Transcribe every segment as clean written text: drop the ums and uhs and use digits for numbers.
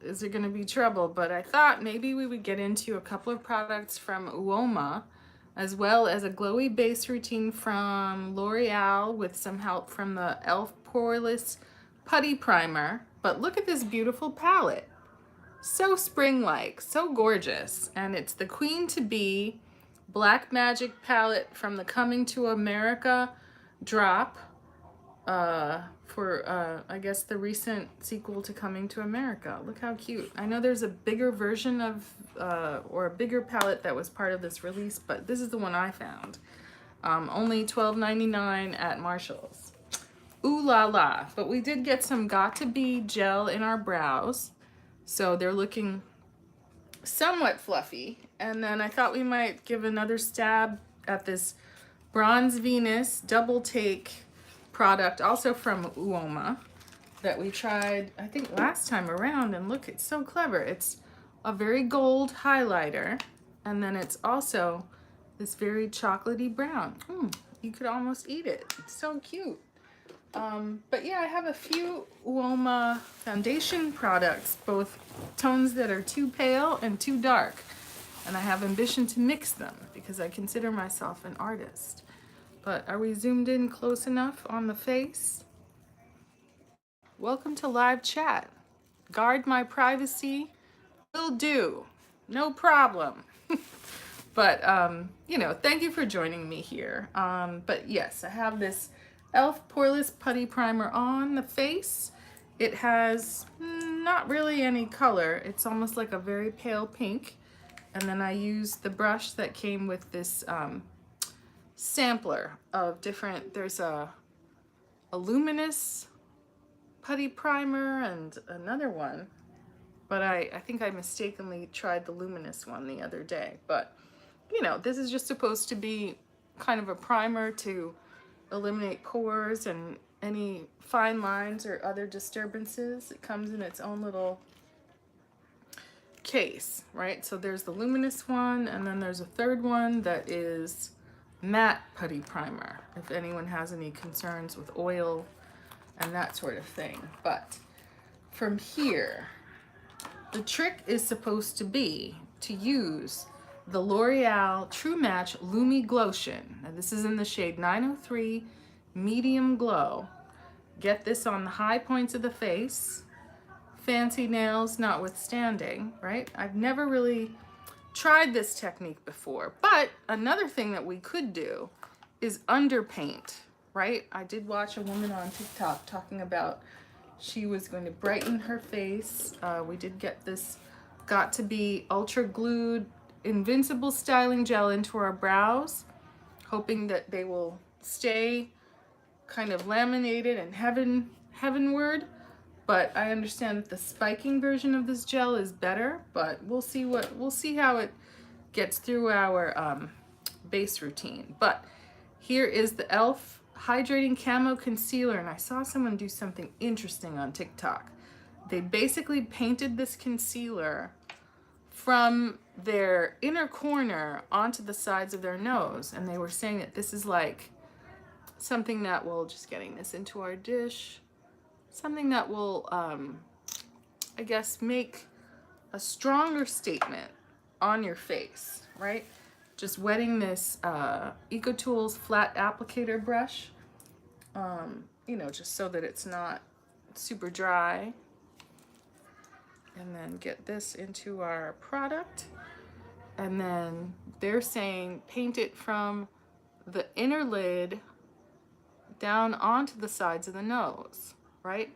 is there going to be trouble? But I thought maybe we would get into a couple of products from Uoma, as well as a glowy base routine from L'Oreal with some help from the e.l.f. Poreless Putty Primer. But look at this beautiful palette. So spring-like, so gorgeous. And it's the Queen to Be Black Magic palette from the Coming to America drop for I guess the recent sequel to Coming to America. Look how cute. I know there's a bigger version of or a bigger palette that was part of this release, but this is the one I found. Only $12.99 at Marshall's. Ooh la la. But we did get some Got to Be gel in our brows, so they're looking somewhat fluffy. And then I thought we might give another stab at this Bronze Venus Double Take product, also from Uoma, that we tried, I think, last time around. And look, it's so clever. It's a very gold highlighter, and then it's also this very chocolatey brown. You could almost eat it. It's so cute. But yeah, I have a few Uoma foundation products, both tones that are too pale and too dark. And I have ambition to mix them because I consider myself an artist. But are we zoomed in close enough on the face? Welcome to live chat. Guard my privacy. Will do. No problem. But, you know, thank you for joining me here. But yes, I have this e.l.f. Poreless Putty Primer on the face. It has not really any color. It's almost like a very pale pink. And then I used the brush that came with this sampler of different, there's a luminous putty primer and another one. But I think I mistakenly tried the luminous one the other day. But, you know, this is just supposed to be kind of a primer to eliminate pores and any fine lines or other disturbances. It comes in its own little case, right? So there's the luminous one, and then there's a third one that is matte putty primer, if anyone has any concerns with oil and that sort of thing. But from here, the trick is supposed to be to use the L'Oreal True Match Lumi Glotion. Now this is in the shade 903 Medium Glow. Get this on the high points of the face, fancy nails notwithstanding, right? I've never really tried this technique before, but another thing that we could do is underpaint, right? I did watch a woman on TikTok talking about she was going to brighten her face. We did get this Got to Be Ultra Glued Invincible Styling Gel into our brows, hoping that they will stay kind of laminated and heavenward. But I understand that the spiking version of this gel is better, but we'll see how it gets through our base routine. But here is the e.l.f. Hydrating Camo Concealer, and I saw someone do something interesting on TikTok. They basically painted this concealer from their inner corner onto the sides of their nose, and they were saying that this is like something that will, just getting this into our dish, something that will, I guess, make a stronger statement on your face, right? Just wetting this EcoTools flat applicator brush, you know, just so that it's not super dry. And then get this into our product. And then they're saying paint it from the inner lid down onto the sides of the nose, right?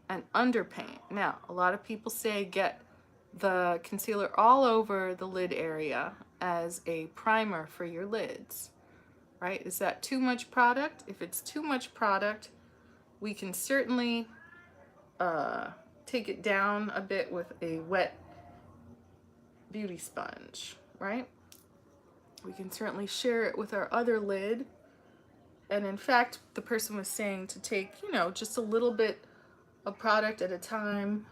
And underpaint. Now, a lot of people say get the concealer all over the lid area as a primer for your lids, right? Is that too much product? If it's too much product, we can certainly take it down a bit with a wet beauty sponge, right? We can certainly share it with our other lid. And in fact, the person was saying to take, you know, just a little bit of product at a time.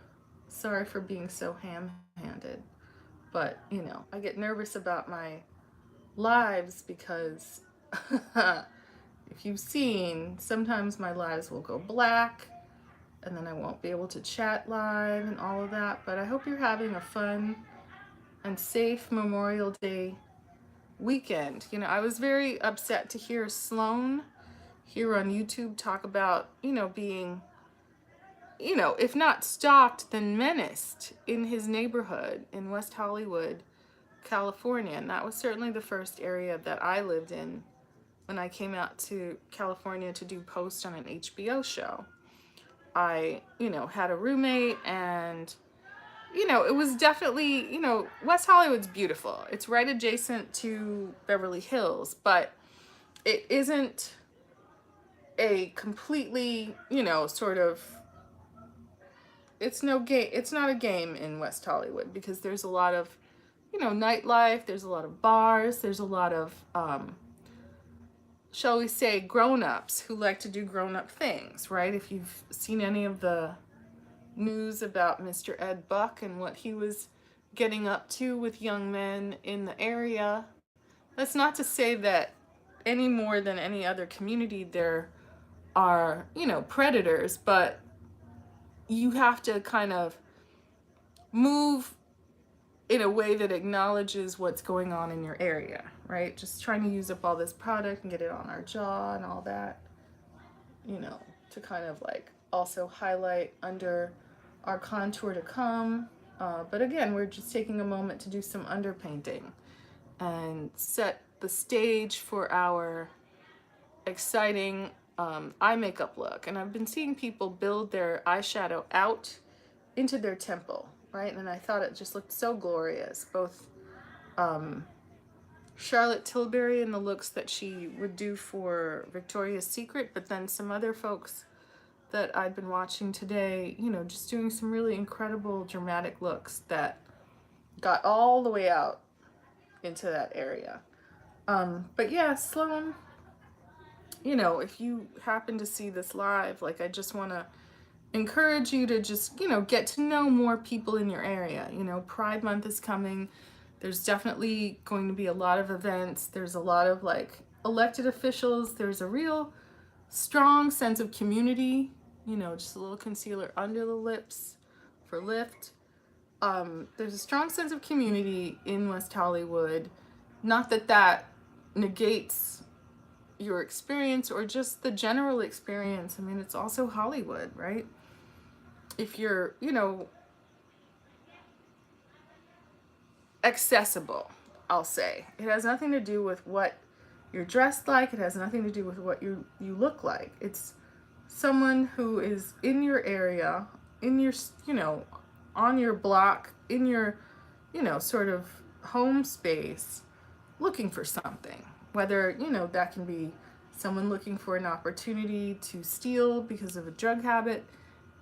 Sorry for being so ham-handed, but you know, I get nervous about my lives because if you've seen, sometimes my lives will go black and then I won't be able to chat live and all of that. But I hope you're having a fun and safe Memorial Day weekend. You know, I was very upset to hear Sloan here on YouTube talk about, being, if not stalked, then menaced in his neighborhood in West Hollywood, California. And that was certainly the first area that I lived in when I came out to California to do Post on an HBO show. I, had a roommate, and, it was definitely, West Hollywood's beautiful. It's right adjacent to Beverly Hills, but it isn't a completely, sort of, it's not a game in West Hollywood, because there's a lot of, nightlife, there's a lot of bars, there's a lot of, shall we say, grown-ups who like to do grown-up things, right? If you've seen any of the news about Mr. Ed Buck and what he was getting up to with young men in the area, that's not to say that any more than any other community there are, predators, but you have to kind of move in a way that acknowledges what's going on in your area, right? Just trying to use up all this product and get it on our jaw and all that, to kind of like also highlight under our contour to come. But again, we're just taking a moment to do some underpainting and set the stage for our exciting eye makeup look. And I've been seeing people build their eyeshadow out into their temple, right? And I thought it just looked so glorious. Both Charlotte Tilbury and the looks that she would do for Victoria's Secret, but then some other folks that I've been watching today, just doing some really incredible dramatic looks that got all the way out into that area. But yeah, Sloan, if you happen to see this live, like, I just want to encourage you to just, get to know more people in your area. Pride Month is coming. There's definitely going to be a lot of events. There's a lot of like elected officials. There's a real strong sense of community, just a little concealer under the lips for lift. There's a strong sense of community in West Hollywood. Not that that negates your experience or just the general experience. I mean, it's also Hollywood, right? If you're, accessible, I'll say. It has nothing to do with what you're dressed like. It has nothing to do with what you look like. It's someone who is in your area, in your, on your block, in your, sort of home space, looking for something. Whether, that can be someone looking for an opportunity to steal because of a drug habit.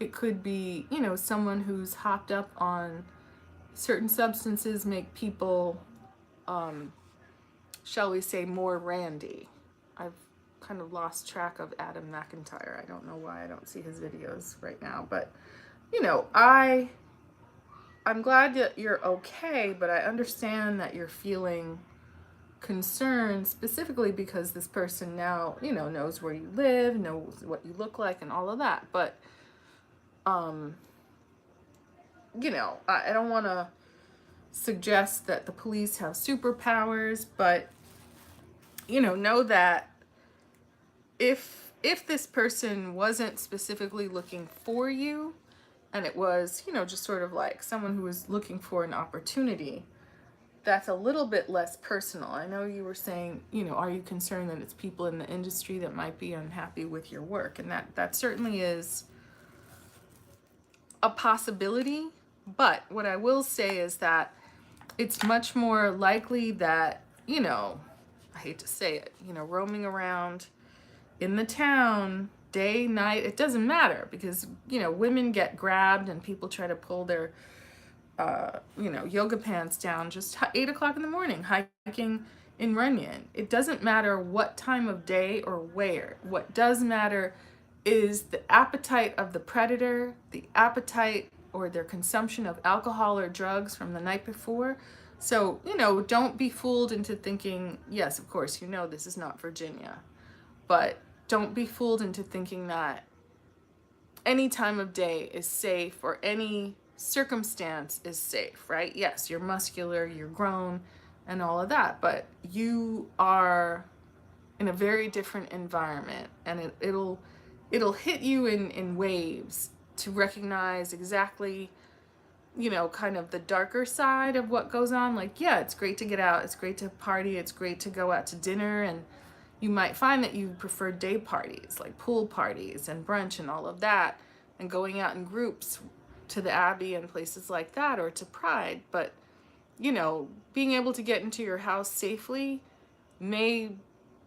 It could be, someone who's hopped up on certain substances make people, shall we say, more randy. I've kind of lost track of Adam McIntyre. I don't know why I don't see his videos right now, but I'm glad that you're okay, but I understand that you're feeling concerned, specifically because this person now, knows where you live, knows what you look like and all of that. But I don't want to suggest that the police have superpowers, but know that if this person wasn't specifically looking for you, and it was, just sort of like someone who was looking for an opportunity, that's a little bit less personal. I know you were saying, are you concerned that it's people in the industry that might be unhappy with your work? And that certainly is a possibility. But what I will say is that it's much more likely that, I hate to say it, roaming around in the town, day, night, it doesn't matter, because, women get grabbed and people try to pull their yoga pants down just 8 o'clock in the morning, hiking in Runyon. It doesn't matter what time of day or where. What does matter is the appetite of the predator, the appetite or their consumption of alcohol or drugs from the night before. So, don't be fooled into thinking, yes, of course, this is not Virginia, but don't be fooled into thinking that any time of day is safe, or any circumstance is safe, right? Yes, you're muscular, you're grown, and all of that, but you are in a very different environment, and it'll hit you in waves to recognize exactly, you know, kind of the darker side of what goes on. Like, yeah, it's great to get out, it's great to party, it's great to go out to dinner, and you might find that you prefer day parties, like pool parties and brunch and all of that, and going out in groups to the Abbey and places like that, or to Pride. But, you know, being able to get into your house safely may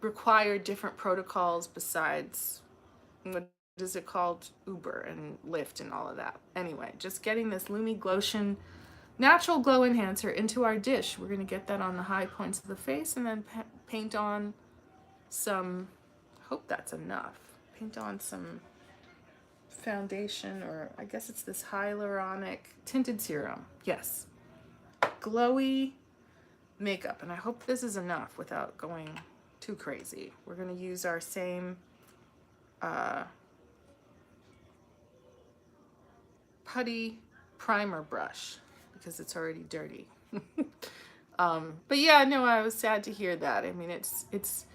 require different protocols besides, what is it called, Uber and Lyft and all of that. Anyway, just getting this Lumi Glotion natural glow enhancer into our dish. We're going to get that on the high points of the face, and then paint on some, hope that's enough, paint on some foundation, or I guess it's this hyaluronic tinted serum. Yes, glowy makeup, and I hope this is enough without going too crazy. We're going to use our same putty primer brush because it's already dirty. But yeah, no, I was sad to hear that. I mean, it's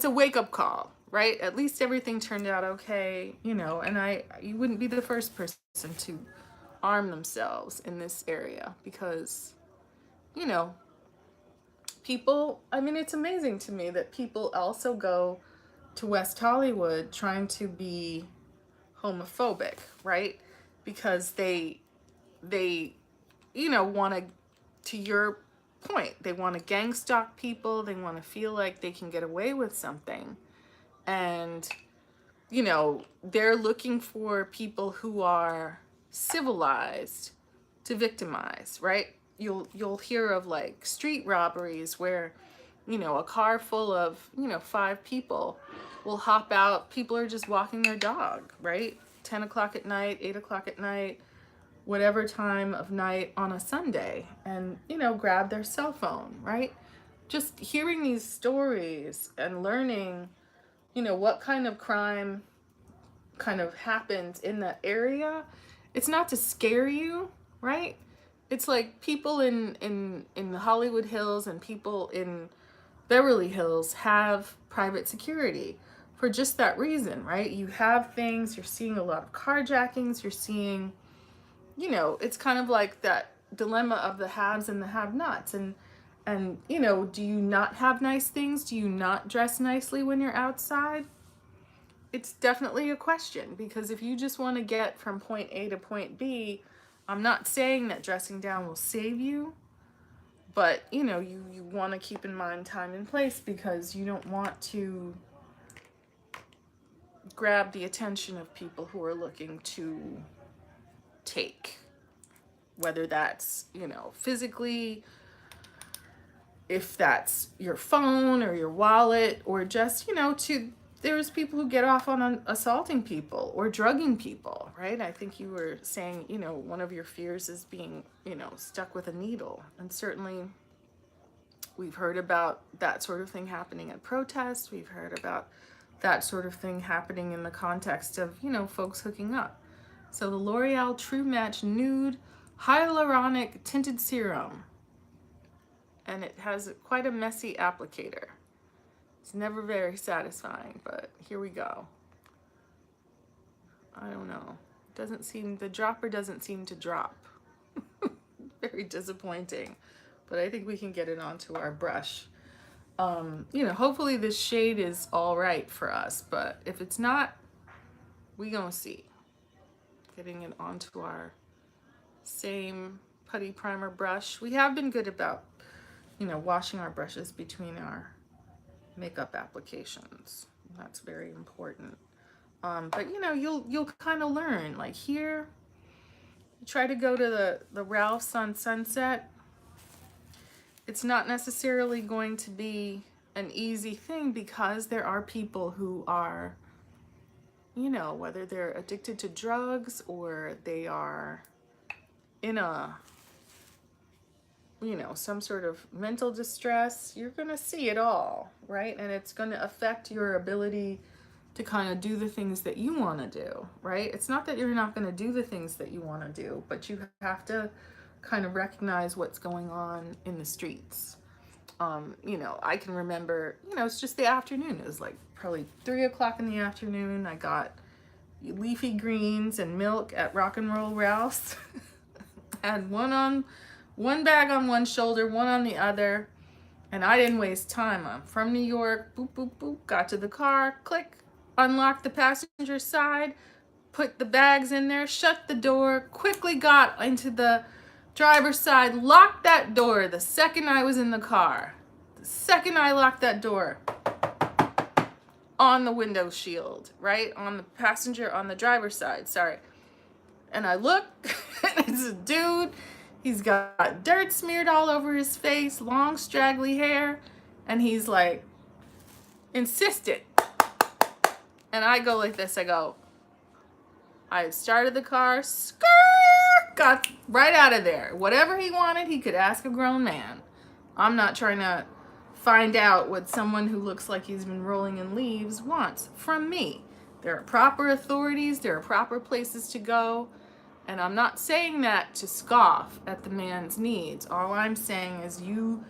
a wake-up call, right? At least everything turned out okay, you know, and you wouldn't be the first person to arm themselves in this area, because, you know, people, I mean, it's amazing to me that people also go to West Hollywood trying to be homophobic, right? Because they you know, want to your point, they want to gang stalk people, they want to feel like they can get away with something. And, you know, they're looking for people who are civilized to victimize, right? You'll hear of like street robberies where, you know, a car full of, you know, 5 people will hop out. People are just walking their dog, right? 10 o'clock at night, 8 o'clock at night, whatever time of night on a Sunday, and, you know, grab their cell phone, right? Just hearing these stories and learning, you know, what kind of crime kind of happens in that area. It's not to scare you, right? It's like people in the Hollywood Hills and people in Beverly Hills have private security for just that reason, right? You have things, you're seeing a lot of carjackings, you're seeing, you know, it's kind of like that dilemma of the haves and the have-nots. And you know, do you not have nice things? Do you not dress nicely when you're outside? It's definitely a question, because if you just want to get from point A to point B, I'm not saying that dressing down will save you, but, you know, you want to keep in mind time and place, because you don't want to grab the attention of people who are looking to take, whether that's, you know, physically, if that's your phone or your wallet, or just, you know, there's people who get off on assaulting people or drugging people, right? I think you were saying, you know, one of your fears is being, you know, stuck with a needle. And certainly we've heard about that sort of thing happening at protests. We've heard about that sort of thing happening in the context of, you know, folks hooking up. So the L'Oreal True Match Nude Hyaluronic Tinted Serum. And it has quite a messy applicator. It's never very satisfying, but here we go. I don't know. The dropper doesn't seem to drop. Very disappointing. But I think we can get it onto our brush. You know, hopefully this shade is all right for us, but if it's not, we gonna see. Getting it onto our same putty primer brush. We have been good about, you know, washing our brushes between our makeup applications. That's very important. But you know, you'll kind of learn. Like here, you try to go to the Ralph's on Sunset. It's not necessarily going to be an easy thing, because there are people who are, you know, whether they're addicted to drugs or they are in a, you know, some sort of mental distress. You're going to see it all, right? And it's going to affect your ability to kind of do the things that you want to do, right? It's not that you're not going to do the things that you want to do, but you have to kind of recognize what's going on in the streets. You know, I can remember, you know, it's just the afternoon. It was like probably 3 o'clock in the afternoon. I got leafy greens and milk at Rock and Roll Ralph's. Had one bag on one shoulder, one on the other, and I didn't waste time. I'm from New York. Boop, boop, boop. Got to the car, click, unlocked the passenger side, put the bags in there, shut the door, quickly got into the driver's side, locked that door the second I was in the car. The second I locked that door, on the window shield, right? On the passenger, on the driver's side, sorry. And I look, it's a dude. He's got dirt smeared all over his face, long straggly hair, and he's like, insistent. And I go like this, I started the car, got right out of there. Whatever he wanted, he could ask a grown man. I'm not trying to find out what someone who looks like he's been rolling in leaves wants from me. There are proper authorities, there are proper places to go, and I'm not saying that to scoff at the man's needs. All I'm saying is you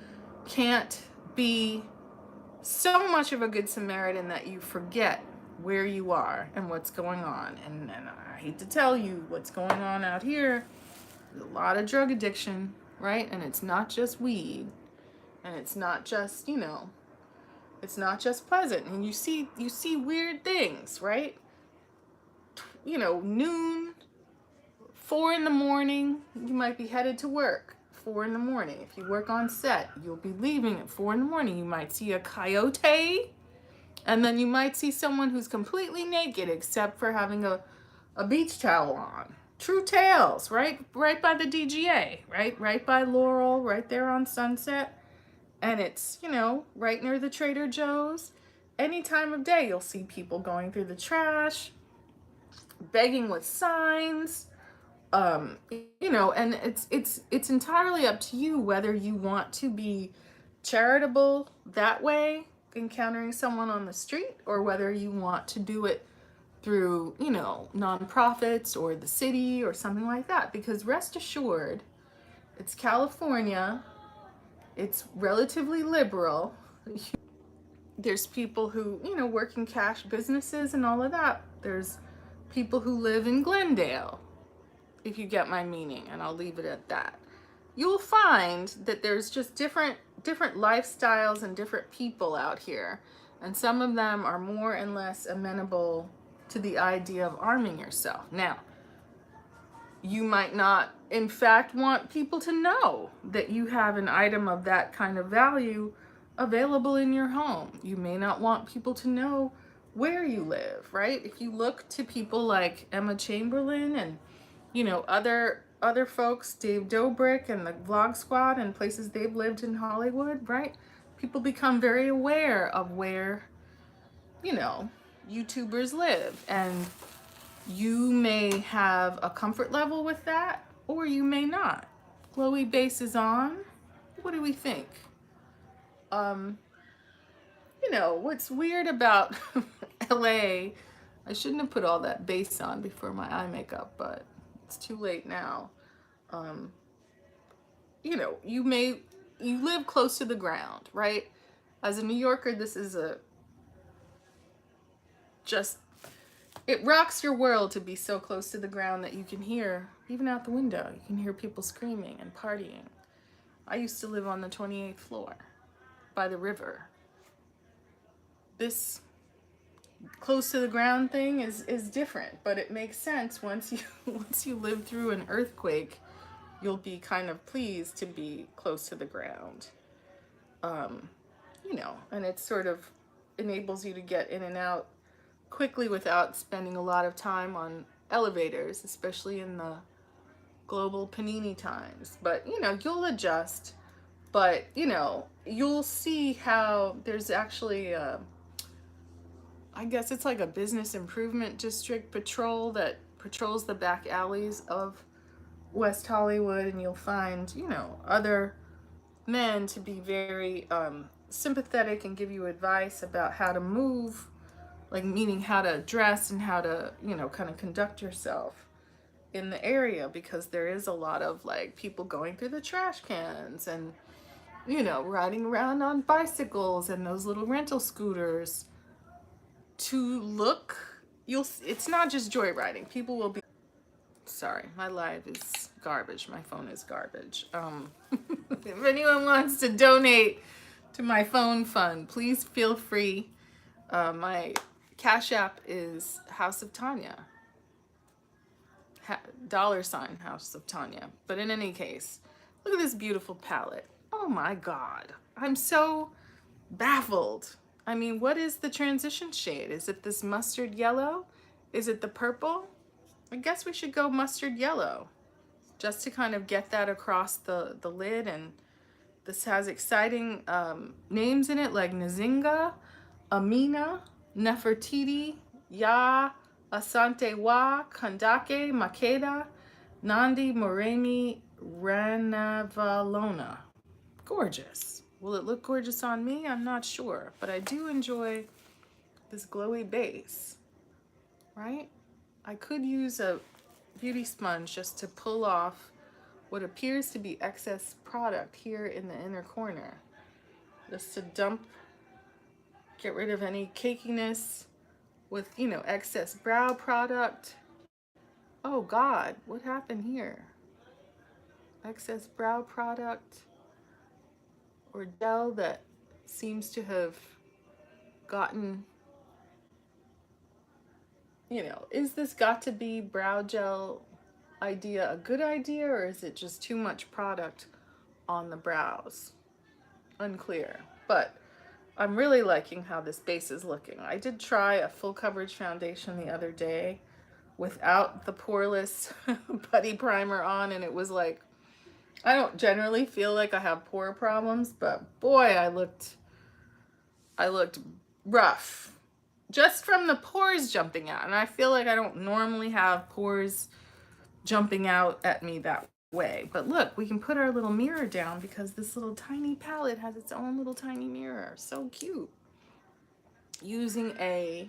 can't be so much of a good Samaritan that you forget where you are and what's going on. And I hate to tell you what's going on out here. There's a lot of drug addiction, right? And it's not just weed. And it's not just, you know, it's not just pleasant. And you see weird things, right? You know, noon, 4 in the morning, you might be headed to work. 4 in the morning. If you work on set, you'll be leaving at 4 in the morning. You might see a coyote, and then you might see someone who's completely naked except for having a beach towel on. True tales, right? Right by the DGA, right by Laurel, right there on Sunset. And it's, you know, right near the Trader Joe's. Any time of day, you'll see people going through the trash, begging with signs. You know, and it's entirely up to you whether you want to be charitable that way, encountering someone on the street, or whether you want to do it through, you know, nonprofits or the city or something like that. Because rest assured, it's California. It's relatively liberal. There's people who, you know, work in cash businesses and all of that. There's people who live in Glendale, if you get my meaning, and I'll leave it at that. You'll find that there's just different lifestyles and different people out here, and some of them are more and less amenable to the idea of arming yourself. Now, you might not, in fact, want people to know that you have an item of that kind of value available in your home. You may not want people to know where you live, right? If you look to people like Emma Chamberlain and, you know, other folks, Dave Dobrik and the Vlog Squad and places they've lived in Hollywood, right? People become very aware of where, you know, YouTubers live, and you may have a comfort level with that, or you may not. Glowy base is on. What do we think? You know, what's weird about LA, I shouldn't have put all that base on before my eye makeup, but it's too late now. You know, you live close to the ground, right? As a New Yorker, this is it rocks your world to be so close to the ground that you can hear, even out the window, you can hear people screaming and partying. I used to live on the 28th floor by the river. This close to the ground thing is different, but it makes sense once you live through an earthquake. You'll be kind of pleased to be close to the ground. You know, and it sort of enables you to get in and out quickly without spending a lot of time on elevators, especially in the global panini times. But, you know, you'll adjust. But, you know, you'll see how there's actually, I guess it's like a business improvement district patrol that patrols the back alleys of West Hollywood, and you'll find, you know, other men to be very sympathetic and give you advice about how to move like meaning how to dress and how to, you know, kind of conduct yourself in the area, because there is a lot of like people going through the trash cans and, you know, riding around on bicycles and those little rental scooters to look, it's not just joyriding. People will be, sorry, my live is garbage. My phone is garbage. If anyone wants to donate to my phone fund, please feel free. My Cash App is House of Tanya. $ House of Tanya. But in any case, look at this beautiful palette. Oh my God. I'm so baffled. I mean, what is the transition shade? Is it this mustard yellow? Is it the purple? I guess we should go mustard yellow just to kind of get that across the lid. And this has exciting names in it like Nzinga, Amina, Nefertiti, Ya, Asante Wa, Kandake, Makeda, Nandi, Moreni, Ranavalona. Gorgeous. Will it look gorgeous on me? I'm not sure, but I do enjoy this glowy base, right? I could use a beauty sponge just to pull off what appears to be excess product here in the inner corner. Just to dump, get rid of any cakiness with, you know, excess brow product. Oh God, what happened here? Excess brow product or gel that seems to have gotten, you know, is this got to be brow gel idea a good idea, or is it just too much product on the brows? Unclear, but I'm really liking how this base is looking. I did try a full coverage foundation the other day without the poreless putty primer on, and it was like, I don't generally feel like I have pore problems, but boy, I looked rough just from the pores jumping out. And I feel like I don't normally have pores jumping out at me that way. But look, we can put our little mirror down because this little tiny palette has its own little tiny mirror. So cute. Using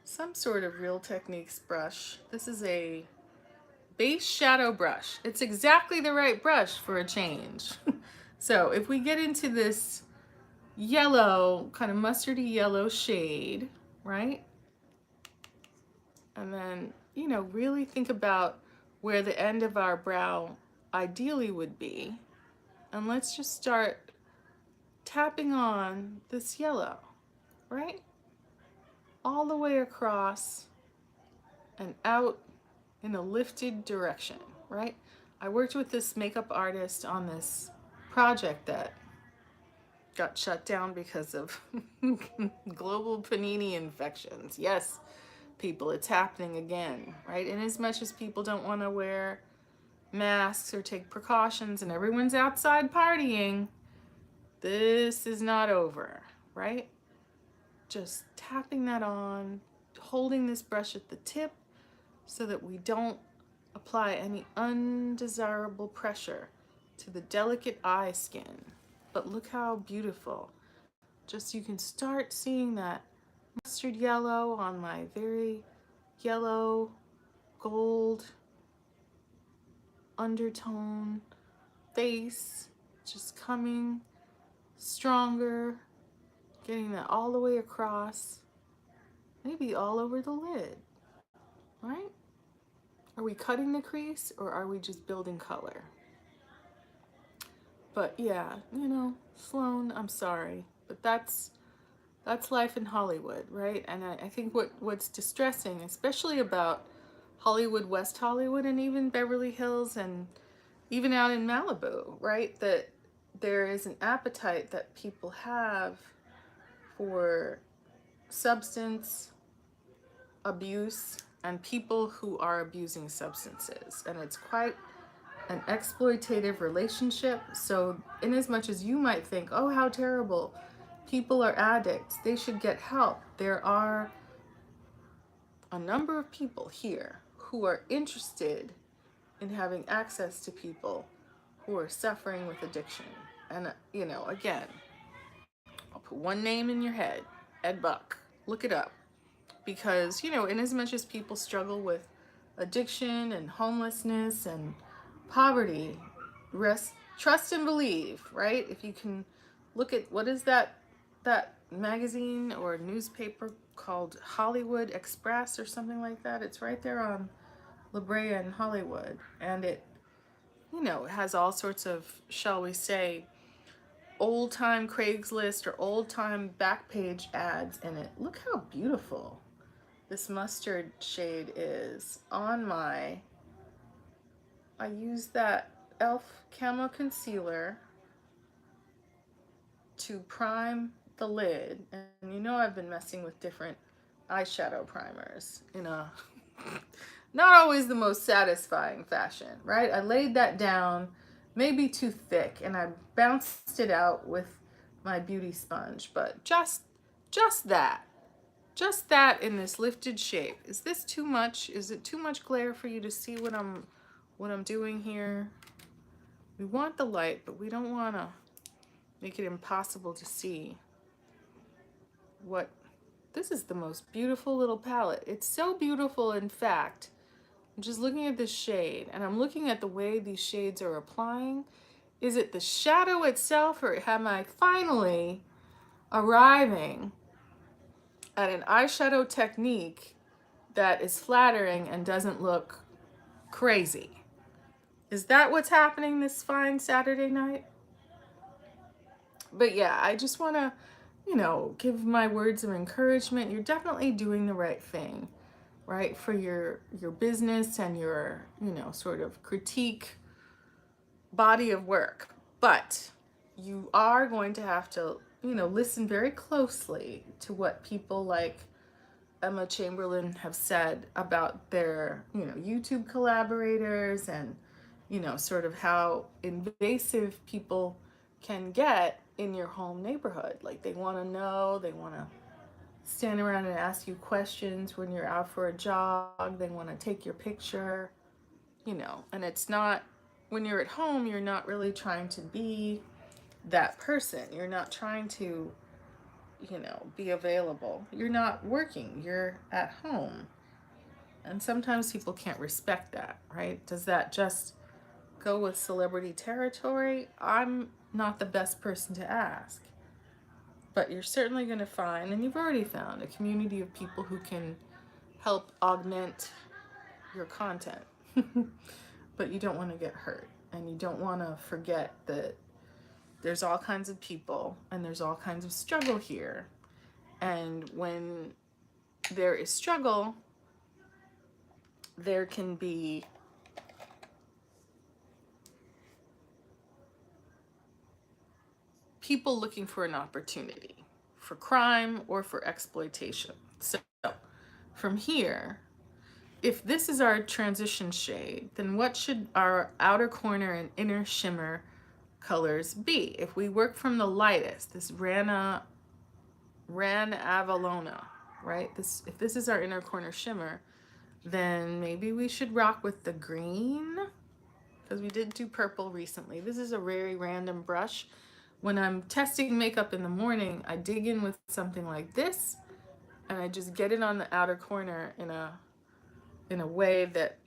some sort of Real Techniques brush. This is a base shadow brush. It's exactly the right brush for a change. So if we get into this yellow, kind of mustardy yellow shade, right? And then, you know, really think about where the end of our brow ideally would be. And let's just start tapping on this yellow, right? All the way across and out in a lifted direction, right? I worked with this makeup artist on this project that got shut down because of global panini infections. Yes, people, it's happening again, right? And as much as people don't want to wear masks or take precautions and everyone's outside partying, this is not over, right? Just tapping that on, holding this brush at the tip so that we don't apply any undesirable pressure to the delicate eye skin. But look how beautiful. Just you can start seeing that mustard yellow on my very yellow gold undertone face, just coming stronger, getting that all the way across, maybe all over the lid, right? Are we cutting the crease or are we just building color? But yeah, you know, Sloan, I'm sorry, but that's life in Hollywood, right? And I think what's distressing, especially about Hollywood, West Hollywood, and even Beverly Hills, and even out in Malibu, right? That there is an appetite that people have for substance abuse and people who are abusing substances. And it's quite an exploitative relationship. So in as much as you might think, oh, how terrible, people are addicts, they should get help. There are a number of people here who are interested in having access to people who are suffering with addiction. And, again, I'll put one name in your head, Ed Buck. Look it up. because, you know, in as much as people struggle with addiction and homelessness and poverty, trust and believe, right? If you can look at, what is that magazine or newspaper called Hollywood Express or something like that? It's right there on La Brea in Hollywood, and it, you know, it has all sorts of, shall we say, old time Craigslist or old time Backpage ads in it. Look how beautiful this mustard shade is on my, I use that e.l.f. camo concealer to prime the lid. And you know I've been messing with different eyeshadow primers in a not always the most satisfying fashion, right? I laid that down maybe too thick and I bounced it out with my beauty sponge, but just that. Just that in this lifted shape. Is this too much? Is it too much glare for you to see what I'm doing here? We want the light, but we don't want to make it impossible to see what. This is the most beautiful little palette. It's so beautiful, in fact. I'm just looking at this shade, and I'm looking at the way these shades are applying. Is it the shadow itself, or am I finally arriving at an eyeshadow technique that is flattering and doesn't look crazy? Is that what's happening this fine Saturday night? But yeah, I just want to, you know, give my words of encouragement. You're definitely doing the right thing, right? For your business and your, you know, sort of critique body of work. But you are going to have to, you know, listen very closely to what people like Emma Chamberlain have said about their, you know, YouTube collaborators, and, you know, sort of how invasive people can get in your home neighborhood. Like, they want to know, they want to stand around and ask you questions when you're out for a jog, they want to take your picture, you know, and it's not, when you're at home, you're not really trying to be that person. You're not trying to, you know, be available. You're not working, you're at home. And sometimes people can't respect that, right? Does that just go with celebrity territory? I'm not the best person to ask. But you're certainly going to find, and you've already found, a community of people who can help augment your content. But you don't want to get hurt, and you don't want to forget that there's all kinds of people and there's all kinds of struggle here. And when there is struggle, there can be people looking for an opportunity for crime or for exploitation. So from here, if this is our transition shade, then what should our outer corner and inner shimmer colors be? If we work from the lightest, this Ran Avalona, right? If this is our inner corner shimmer, then maybe we should rock with the green, because we did do purple recently. This is a very random brush. When I'm testing makeup in the morning, I dig in with something like this, and I just get it on the outer corner in a way that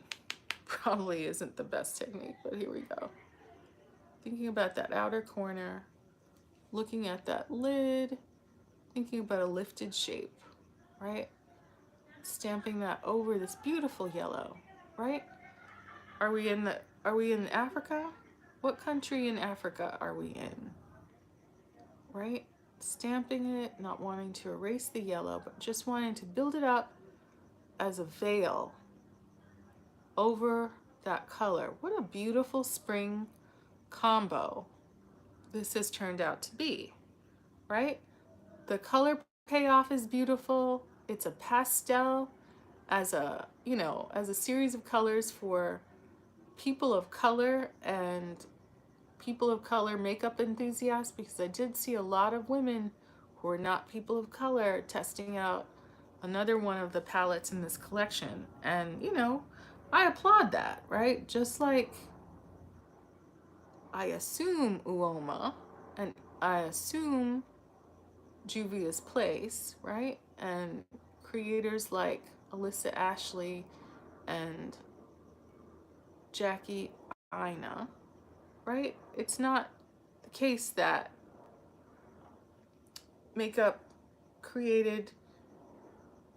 probably isn't the best technique, but here we go. Thinking about that outer corner, looking at that lid, thinking about a lifted shape, right? Stamping that over this beautiful yellow, right? Are we in Africa? What country in Africa are we in? Right? Stamping it, not wanting to erase the yellow, but just wanting to build it up as a veil over that color. What a beautiful spring combo this has turned out to be, right? The color payoff is beautiful. It's a pastel as a, you know, as a series of colors for people of color and people of color makeup enthusiasts, because I did see a lot of women who are not people of color testing out another one of the palettes in this collection. And, you know, I applaud that, right? Just like I assume Uoma and I assume Juvia's Place, right? And creators like Alyssa Ashley and Jackie Aina, right? It's not the case that makeup created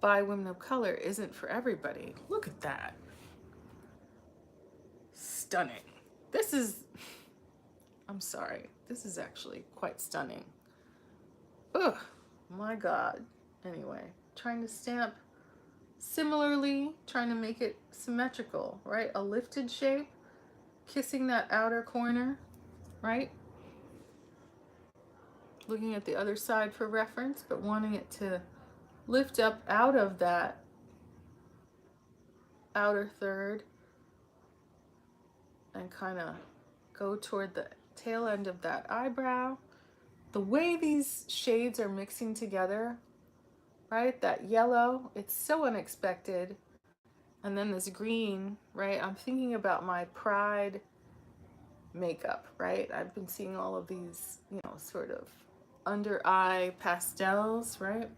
by women of color isn't for everybody. Look at that. Stunning. This is, I'm sorry, this is actually quite stunning. Ugh, my God. Anyway, trying to stamp similarly, trying to make it symmetrical, right? A lifted shape, kissing that outer corner, right? Looking at the other side for reference, but wanting it to lift up out of that outer third and kind of go toward the tail end of that eyebrow. The way these shades are mixing together, right? That yellow, it's so unexpected. And then this green, right? I'm thinking about my Pride makeup, right? I've been seeing all of these, you know, sort of under eye pastels, right?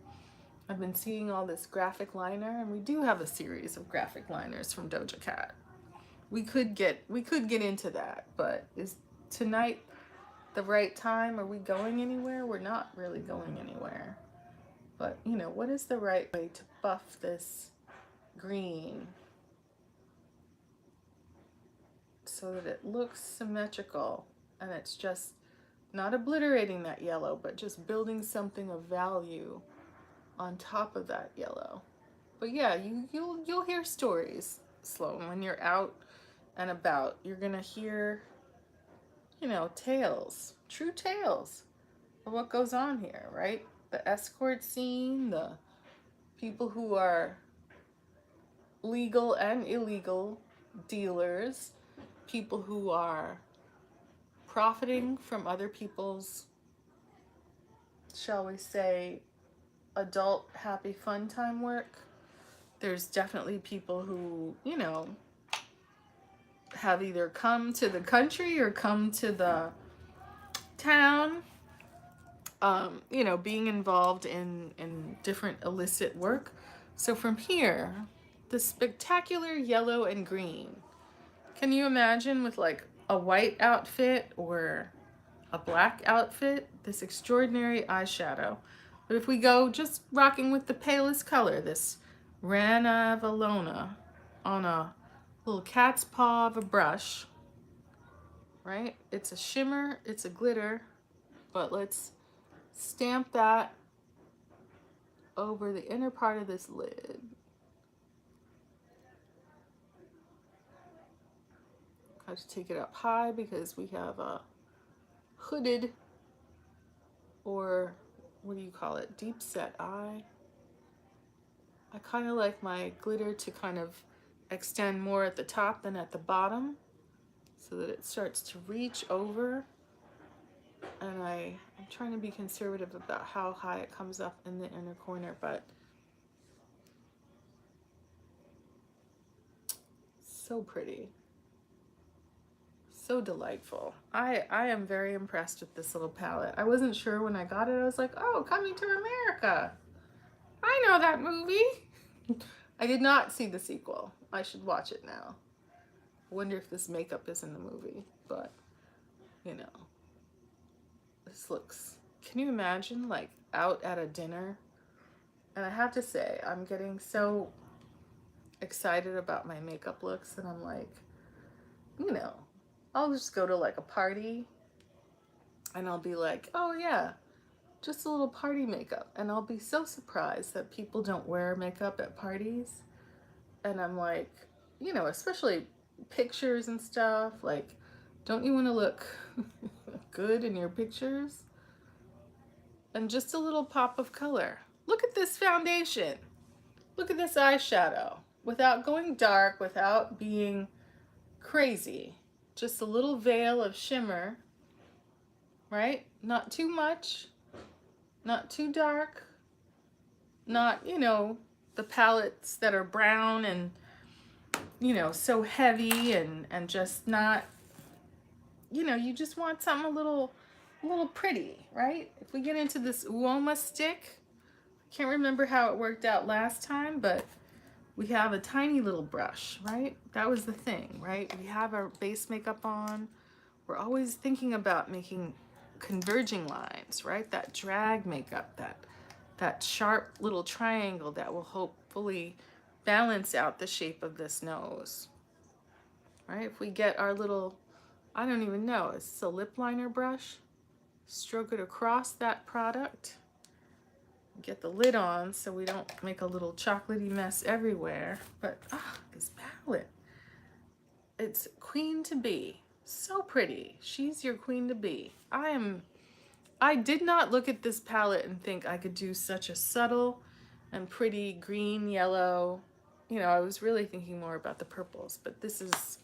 I've been seeing all this graphic liner, and we do have a series of graphic liners from Doja Cat. We could get into that, but is tonight the right time? Are we going anywhere? We're not really going anywhere. But, you know, what is the right way to buff this green so that it looks symmetrical and it's just not obliterating that yellow, but just building something of value on top of that yellow. But yeah, you'll hear stories, Sloan, when you're out and about. You're gonna hear, you know, tales, true tales of what goes on here, right? The escort scene, the people who are legal and illegal dealers, people who are profiting from other people's, shall we say, adult happy fun time work. There's definitely people who, you know, have either come to the country or come to the town, you know, being involved in different illicit work. So from here, the spectacular yellow and green. Can you imagine with like a white outfit or a black outfit, this extraordinary eyeshadow? But if we go just rocking with the palest color, this Rana Valona on a little cat's paw of a brush, right? It's a shimmer, it's a glitter, but let's stamp that over the inner part of this lid. I have to take it up high because we have a hooded, or what do you call it, deep set eye. I kind of like my glitter to kind of extend more at the top than at the bottom so that it starts to reach over. And I'm trying to be conservative about how high it comes up in the inner corner, but so pretty. So delightful. I am very impressed with this little palette. I wasn't sure when I got it. I was like, oh, Coming to America. I know that movie. I did not see the sequel. I should watch it now. I wonder if this makeup is in the movie, but you know, this looks, can you imagine like out at a dinner? And I have to say, I'm getting so excited about my makeup looks, and I'm like, you know, I'll just go to like a party and I'll be like, oh yeah, just a little party makeup. And I'll be so surprised that people don't wear makeup at parties. And I'm like, you know, especially pictures and stuff, like, don't you want to look good in your pictures? And just a little pop of color. Look at this foundation. Look at this eyeshadow. Without going dark, without being crazy. Just a little veil of shimmer, right? Not too much, not too dark, not, you know, the palettes that are brown and, you know, so heavy and just not, you know, you just want something a little pretty, right? If we get into this Uoma stick, Can't remember how it worked out last time, but we have a tiny little brush, right? That was the thing, right? We have our base makeup on. We're always thinking about making converging lines, right? That drag makeup, that sharp little triangle that will hopefully balance out the shape of this nose, right? If we get our little, I don't even know, is this a lip liner brush? Stroke it across that product. Get the lid on so we don't make a little chocolatey mess everywhere. But this palette, it's queen to be. So pretty. She's your queen to be. I did not look at this palette and think I could do such a subtle and pretty green, yellow. You know, I was really thinking more about the purples, but this is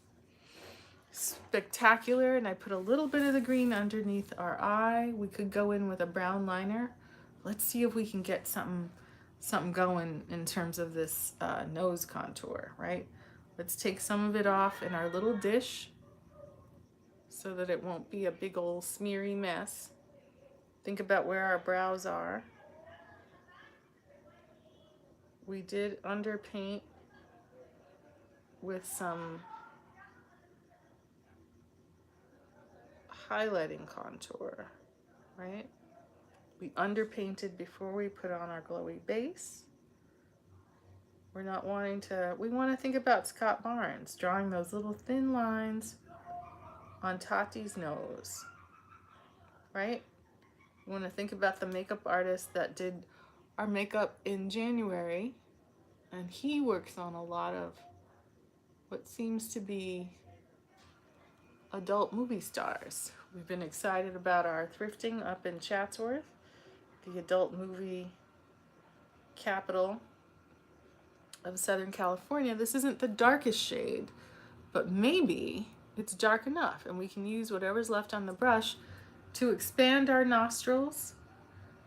spectacular. And I put a little bit of the green underneath our eye. We could go in with a brown liner. Let's see if we can get something going in terms of this nose contour, right? Let's take some of it off in our little dish so that it won't be a big old smeary mess. Think about where our brows are. We did underpaint with some highlighting contour, right? We underpainted before we put on our glowy base. We're not wanting to, we want to think about Scott Barnes, drawing those little thin lines on Tati's nose, right? We want to think about the makeup artist that did our makeup in January, and he works on a lot of what seems to be adult movie stars. We've been excited about our thrifting up in Chatsworth, the adult movie capital of Southern California. This isn't the darkest shade, but maybe it's dark enough and we can use whatever's left on the brush to expand our nostrils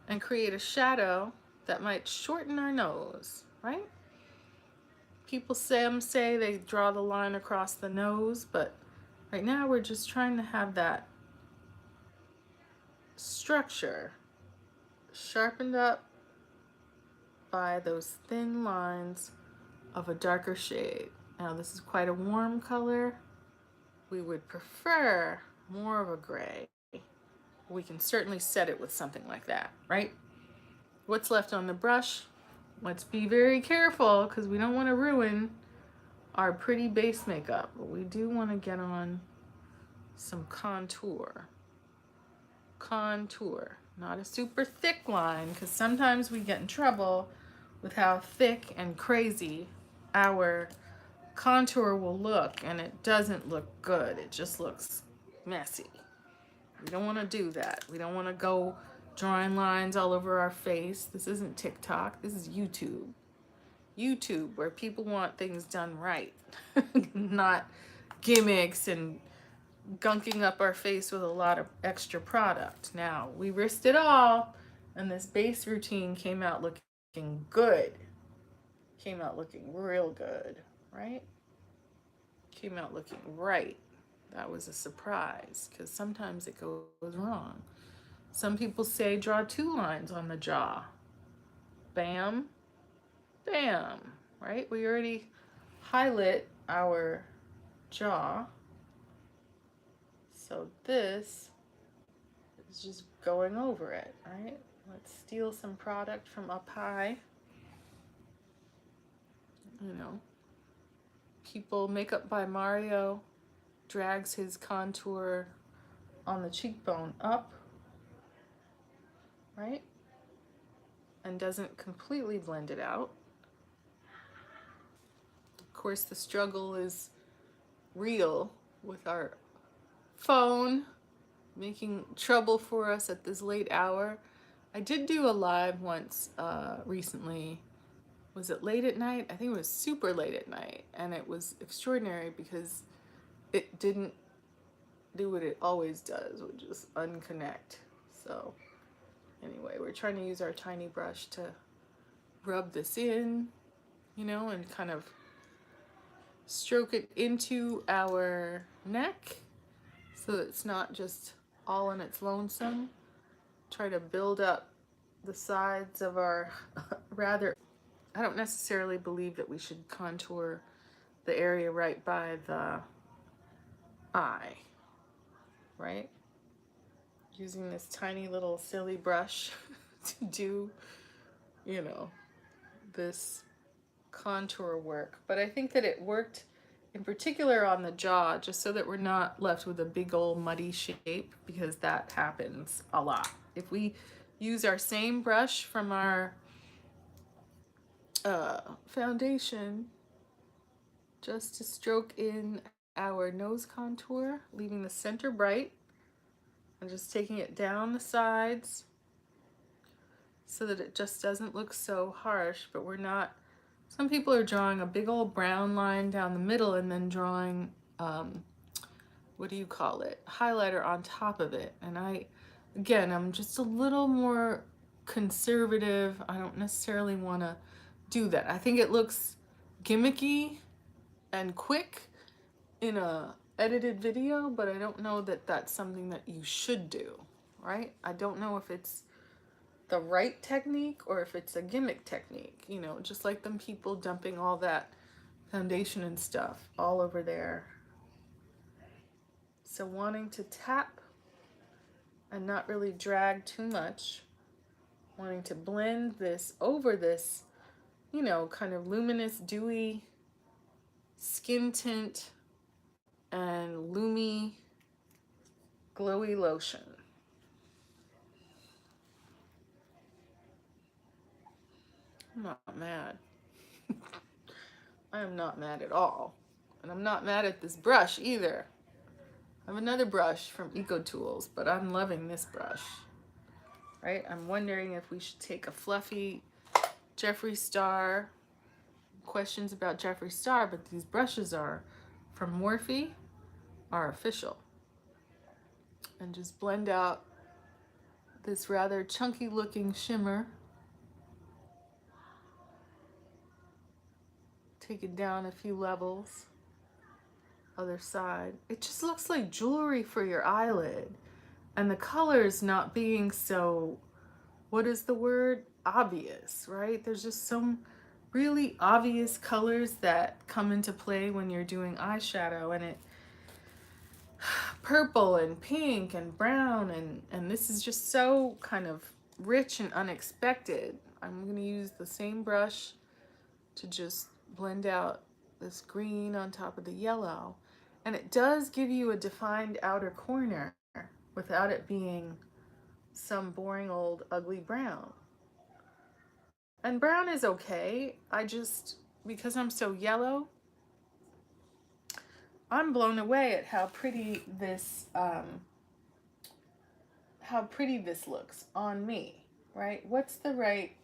and create a shadow that might shorten our nose, right? People say they draw the line across the nose, but right now we're just trying to have that structure sharpened up by those thin lines of a darker shade. Now this is quite a warm color. We would prefer more of a gray. We can certainly set it with something like that, right? What's left on the brush? Let's be very careful because we don't want to ruin our pretty base makeup, but we do want to get on some contour. Contour, not a super thick line, because sometimes we get in trouble with how thick and crazy our contour will look, and it doesn't look good. It just looks messy. We don't want to do that. We don't want to go drawing lines all over our face. This isn't TikTok. This is YouTube. YouTube, where people want things done right, not gimmicks and gunking up our face with a lot of extra product. Now, we risked it all, and this base routine came out looking good. Came out looking real good, right? Came out looking right. That was a surprise, because sometimes it goes wrong. Some people say draw 2 lines on the jaw. Bam, bam, right? We already highlight our jaw. So this is just going over it, right? Let's steal some product from up high. You know, people, Makeup by Mario drags his contour on the cheekbone up, right? And doesn't completely blend it out. Of course, the struggle is real with our phone making trouble for us at this late hour. I did do a live once recently. Was it late at night? I think it was super late at night, and it was extraordinary because it didn't do what it always does, which is unconnect. So anyway, we're trying to use our tiny brush to rub this in, you know, and kind of stroke it into our neck so that it's not just all in its lonesome. Try to build up the sides of our rather, I don't necessarily believe that we should contour the area right by the eye, right? Using this tiny little silly brush to do, you know, this contour work. But I think that it worked in particular on the jaw, just so that we're not left with a big old muddy shape, because that happens a lot. If we use our same brush from our foundation just to stroke in our nose contour, leaving the center bright, and just taking it down the sides so that it just doesn't look so harsh, but we're not, some people are drawing a big old brown line down the middle and then drawing, what do you call it, highlighter on top of it. And I'm just a little more conservative. I don't necessarily want to do that. I think it looks gimmicky and quick in a edited video, but I don't know that that's something that you should do, right? I don't know if it's the right technique or if it's a gimmick technique, you know, just like them people dumping all that foundation and stuff all over there. So wanting to tap and not really drag too much, wanting to blend this over this, you know, kind of luminous, dewy skin tint and loomy, glowy lotion. I'm not mad. I am not mad at all. And I'm not mad at this brush either. I have another brush from Eco Tools, but I'm loving this brush. Right? I'm wondering if we should take a fluffy Jeffree Star. Questions about Jeffree Star, but these brushes are from Morphe, are official. And just blend out this rather chunky looking shimmer. Take it down a few levels. Other side. It just looks like jewelry for your eyelid. And the colors not being so, what is the word? Obvious, right? There's just some really obvious colors that come into play when you're doing eyeshadow, and it purple and pink and brown, and this is just so kind of rich and unexpected. I'm going to use the same brush to just blend out this green on top of the yellow, and it does give you a defined outer corner without it being some boring old ugly brown. And brown is okay. I just, because I'm so yellow, I'm blown away at how pretty this looks on me, right? What's the right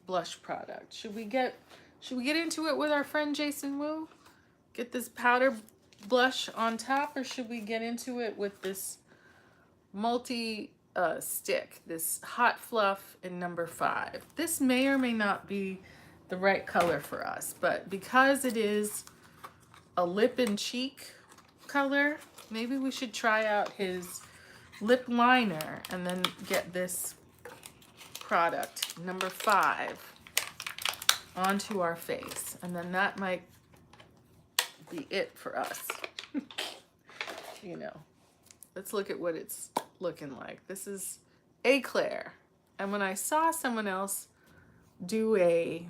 blush product? Should we get into it with our friend Jason Wu? Get this powder blush on top, or should we get into it with this multi stick, this Hot Fluff in number 5? This may or may not be the right color for us, but because it is a lip and cheek color, maybe we should try out his lip liner and then get this product, number 5, onto our face. And then that might be it for us. You know, let's look at what it's looking like. This is Eclair. And when I saw someone else do a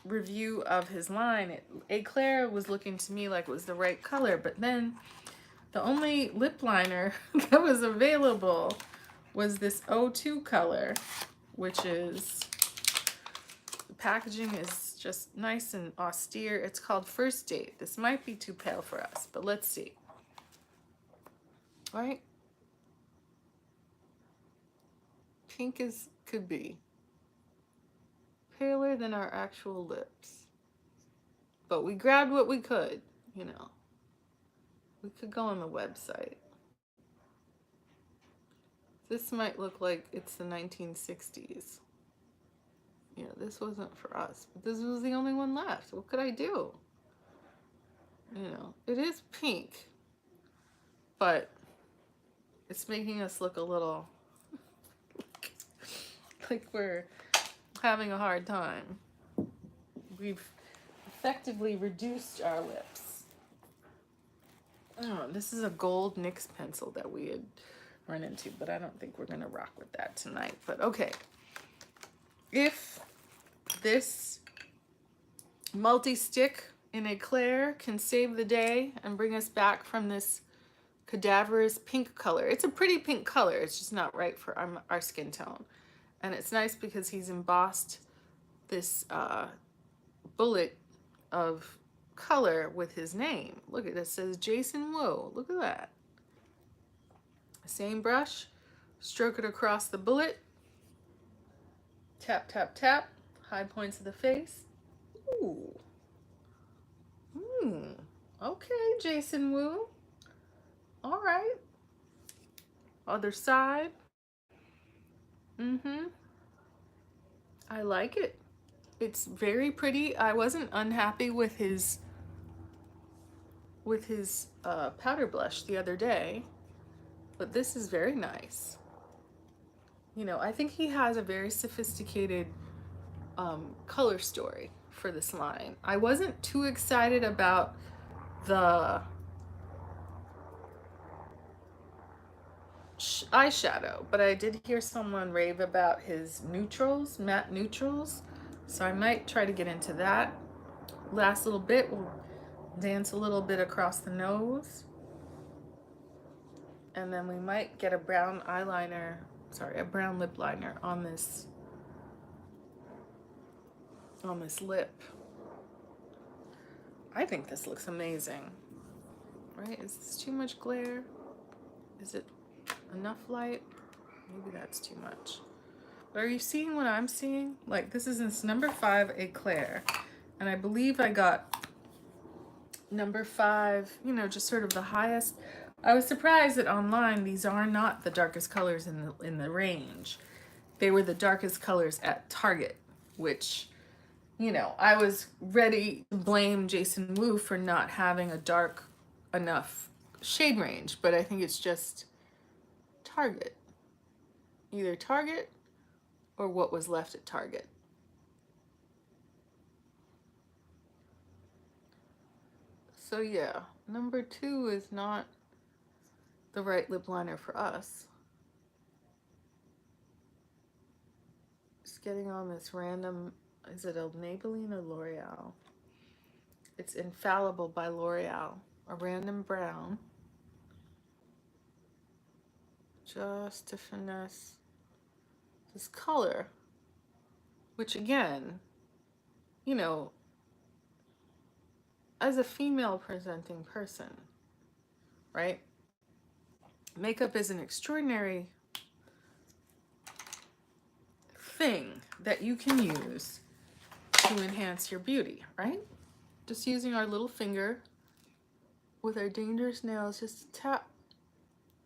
review of his line, Eclair was looking to me like it was the right color, but then the only lip liner that was available was this O2 color, which is, the packaging is just nice and austere. It's called First Date. This might be too pale for us, but let's see. Right? Pink could be paler than our actual lips. But we grabbed what we could, you know. We could go on the website. This might look like it's the 1960s. You know, this wasn't for us, but this was the only one left. What could I do? You know, it is pink, but it's making us look a little like we're having a hard time. We've effectively reduced our lips. Oh, this is a gold NYX pencil that we had run into, but I don't think we're gonna rock with that tonight. But okay, if this multi-stick in Eclair can save the day and bring us back from this cadaverous pink color. It's a pretty pink color, it's just not right for our skin tone. And it's nice because he's embossed this bullet of color with his name. Look at this, it says Jason Wu. Look at that. Same brush, stroke it across the bullet. Tap, tap, tap, high points of the face. Ooh. Okay, Jason Wu. All right. Other side. I like it. It's very pretty. I wasn't unhappy with his powder blush the other day, but this is very nice. You know, I think he has a very sophisticated color story for this line. I wasn't too excited about the eyeshadow, but I did hear someone rave about his neutrals, matte neutrals, so I might try to get into that. Last little bit, we'll dance a little bit across the nose, and then we might get a brown eyeliner, sorry, a brown lip liner on this lip. I think this looks amazing, right? Is this too much glare? Is it enough light? Maybe that's too much. But are you seeing what I'm seeing? Like, this is this number 5 Eclair, and I believe I got number 5, you know, just sort of the highest. I was surprised that online these are not the darkest colors in the range. They were the darkest colors at Target, which, you know, I was ready to blame Jason Wu for not having a dark enough shade range, but I think it's just Target. Either Target or what was left at Target. So yeah, number 2 is not the right lip liner for us. Just getting on this random, is it a Maybelline or L'Oreal? It's Infallible by L'Oreal, a random brown. Just to finesse this color, which again, you know, as a female presenting person, right? Makeup is an extraordinary thing that you can use to enhance your beauty, right? Just using our little finger with our dangerous nails, just to tap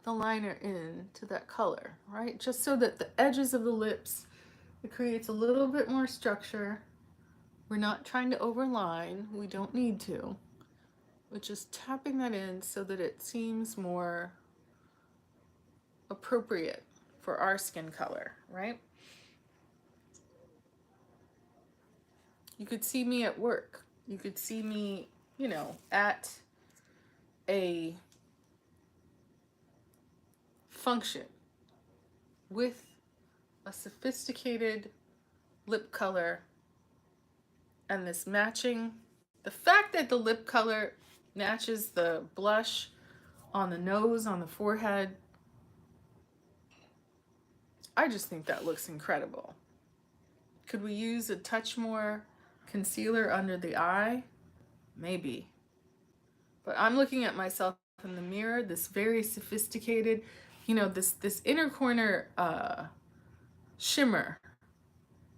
the liner in to that color, right? Just so that the edges of the lips, it creates a little bit more structure. We're not trying to overline, we don't need to. We're just tapping that in so that it seems more appropriate for our skin color, right? You could see me at work. You could see me, you know, at a function with a sophisticated lip color and this matching. The fact that the lip color matches the blush on the nose, on the forehead, I just think that looks incredible. Could we use a touch more concealer under the eye? Maybe. But I'm looking at myself in the mirror, this very sophisticated, you know, this inner corner shimmer,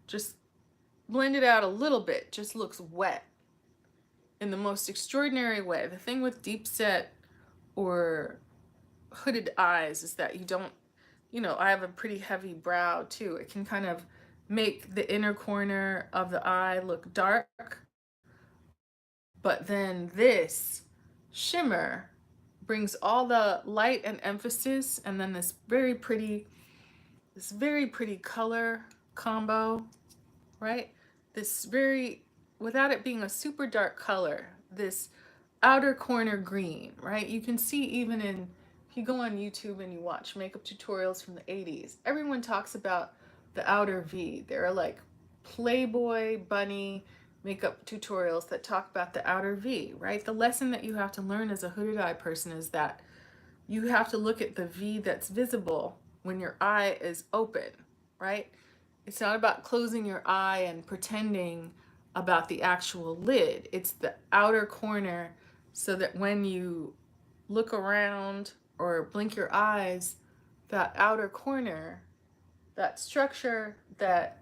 just blended out a little bit, just looks wet in the most extraordinary way. The thing with deep set or hooded eyes is that you don't, you know, I have a pretty heavy brow too. It can kind of make the inner corner of the eye look dark, but then this shimmer brings all the light and emphasis, and then this very pretty color combo, right? This very, without it being a super dark color, this outer corner green, right? You can see even in, if you go on YouTube and you watch makeup tutorials from the 80s, everyone talks about the outer V. There are like Playboy bunny makeup tutorials that talk about the outer V, right? The lesson that you have to learn as a hooded eye person is that you have to look at the V that's visible when your eye is open, right? It's not about closing your eye and pretending about the actual lid. It's the outer corner so that when you look around or blink your eyes, that outer corner, that structure that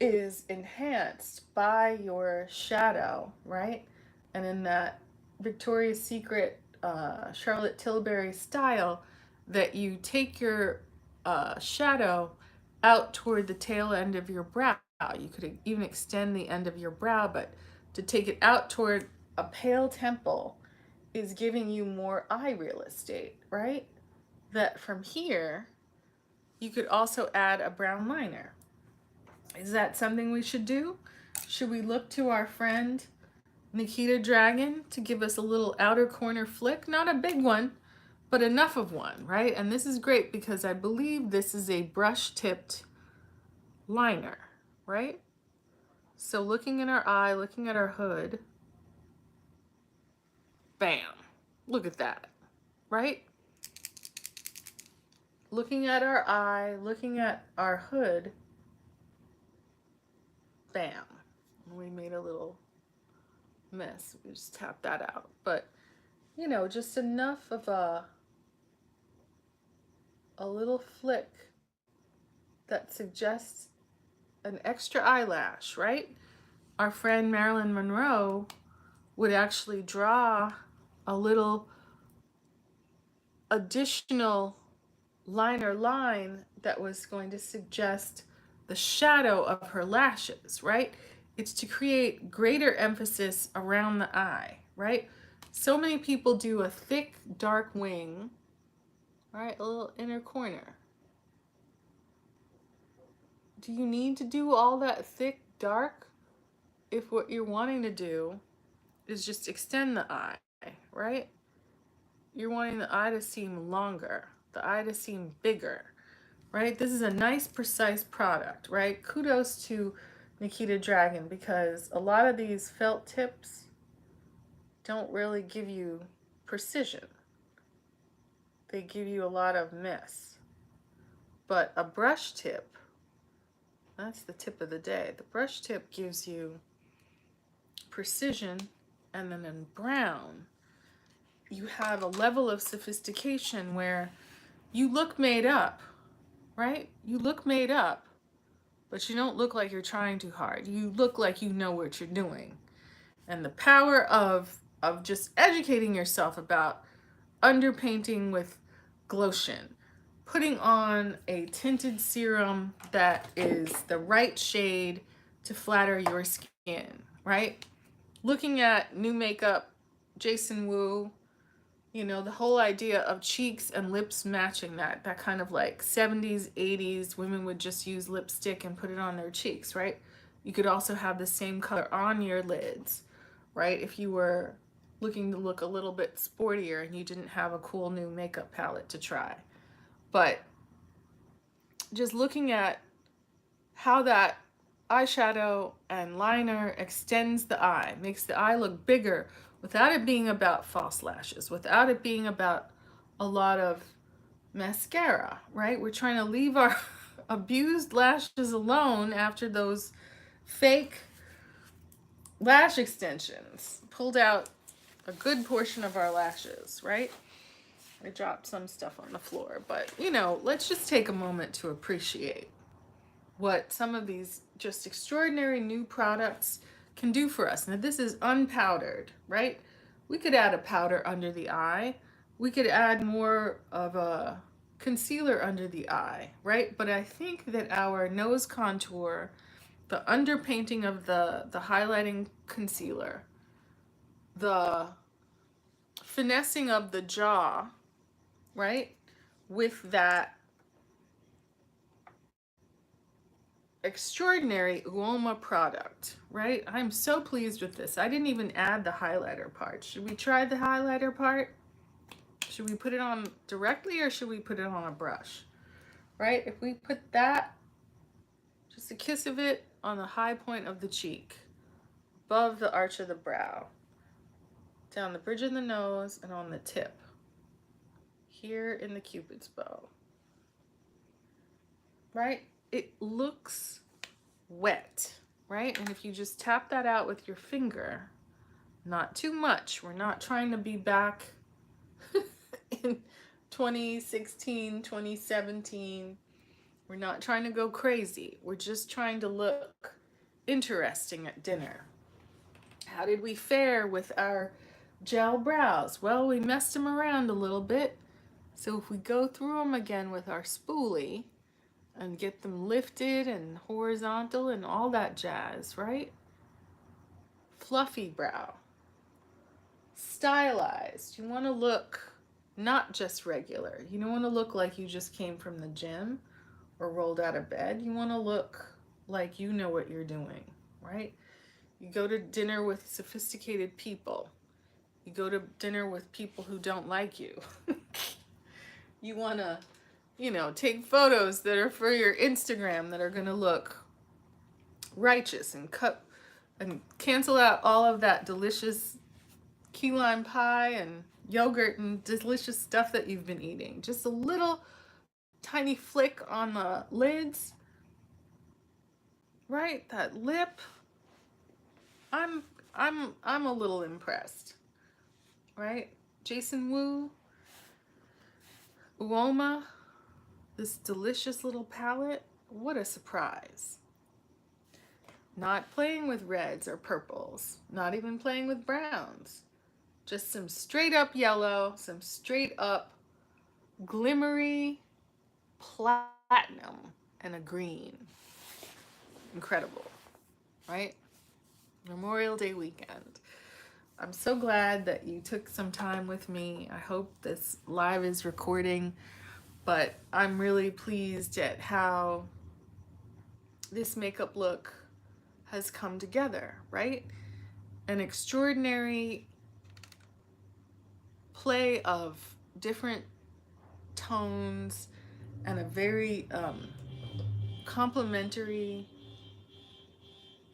is enhanced by your shadow, right? And in that Victoria's Secret Charlotte Tilbury style, that you take your shadow out toward the tail end of your brow. You could even extend the end of your brow, but to take it out toward a pale temple is giving you more eye real estate, right? That from here, you could also add a brown liner. Is that something we should do? Should we look to our friend Nikita Dragon to give us a little outer corner flick? Not a big one, but enough of one, right? And this is great because I believe this is a brush tipped liner, right? So looking in our eye, looking at our hood, bam, look at that, right? Looking at our eye, looking at our hood, bam. We made a little mess. We just tap that out. But, you know, just enough of a little flick that suggests an extra eyelash, right? Our friend Marilyn Monroe would actually draw a little additional liner line that was going to suggest the shadow of her lashes, right? It's to create greater emphasis around the eye, right? So many people do a thick, dark wing, right? A little inner corner. Do you need to do all that thick, dark if what you're wanting to do is just extend the eye, right? You're wanting the eye to seem longer, the eye to seem bigger, right? This is a nice, precise product, right? Kudos to Nikita Dragon because a lot of these felt tips don't really give you precision. They give you a lot of mess. But a brush tip, that's the tip of the day. The brush tip gives you precision, and then in brown, you have a level of sophistication where you look made up, right? You look made up, but you don't look like you're trying too hard. You look like you know what you're doing. And the power of just educating yourself about underpainting with Glotion, putting on a tinted serum that is the right shade to flatter your skin, right? Looking at new makeup, Jason Wu, you know, the whole idea of cheeks and lips matching that kind of like 70s, 80s, women would just use lipstick and put it on their cheeks, right? You could also have the same color on your lids, right? If you were looking to look a little bit sportier and you didn't have a cool new makeup palette to try. But just looking at how that eyeshadow and liner extends the eye, makes the eye look bigger without it being about false lashes, without it being about a lot of mascara, right? We're trying to leave our abused lashes alone after those fake lash extensions pulled out a good portion of our lashes, right? I dropped some stuff on the floor, but you know, let's just take a moment to appreciate what some of these just extraordinary new products can do for us. Now, this is unpowdered, right? We could add a powder under the eye. We could add more of a concealer under the eye, right? But I think that our nose contour, the underpainting of the highlighting concealer, the finessing of the jaw, right? With that extraordinary Uoma product, right? I'm so pleased with this. I didn't even add the highlighter part. Should we try the highlighter part? Should we put it on directly or should we put it on a brush? Right? If we put that, just a kiss of it on the high point of the cheek, above the arch of the brow, down the bridge of the nose, and on the tip, here in the Cupid's bow, right? It looks wet, right? And if you just tap that out with your finger, not too much. We're not trying to be back in 2016, 2017. We're not trying to go crazy. We're just trying to look interesting at dinner. How did we fare with our gel brows? Well, we messed them around a little bit. So if we go through them again with our spoolie and get them lifted and horizontal and all that jazz, right? Fluffy brow. Stylized. You want to look not just regular. You don't want to look like you just came from the gym or rolled out of bed. You want to look like you know what you're doing, right? You go to dinner with sophisticated people. You go to dinner with people who don't like you. You want to, take photos that are for your Instagram that are going to look righteous and cut and cancel out all of that delicious key lime pie and yogurt and delicious stuff that you've been eating. Just a little tiny flick on the lids, right? That lip. I'm a little impressed, right? Jason Wu, Uoma, this delicious little palette. What a surprise. Not playing with reds or purples, not even playing with browns. Just some straight up yellow, some straight up glimmery platinum, and a green. Incredible, right? Memorial Day weekend. I'm so glad that you took some time with me. I hope this live is recording, but I'm really pleased at how this makeup look has come together, right? An extraordinary play of different tones and a very complementary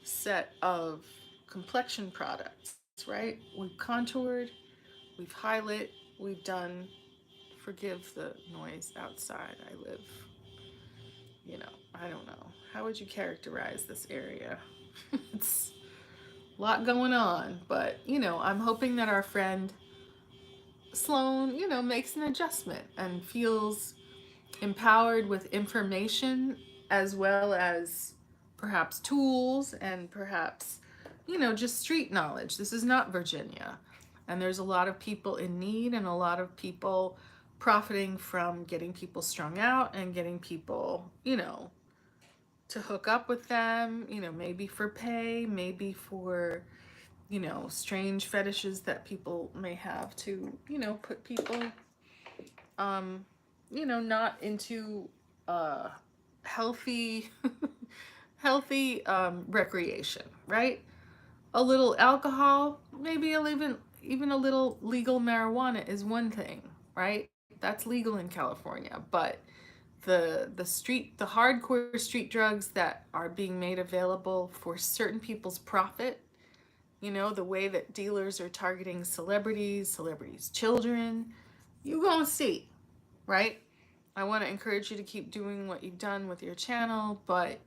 set of complexion products, right? We've contoured, we've highlighted, we've done, forgive the noise outside, I live, I don't know. How would you characterize this area? It's a lot going on, but, I'm hoping that our friend Sloan, makes an adjustment and feels empowered with information as well as perhaps tools and perhaps, just street knowledge. This is not Virginia. And there's a lot of people in need and a lot of people profiting from getting people strung out and getting people, to hook up with them, maybe for pay, maybe for, strange fetishes that people may have to, put people, not into healthy, healthy recreation, right? A little alcohol, maybe even a little legal marijuana is one thing, right? That's legal in California, but the hardcore street drugs that are being made available for certain people's profit, the way that dealers are targeting celebrities' children, you gonna see, right? I want to encourage you to keep doing what you've done with your channel, but,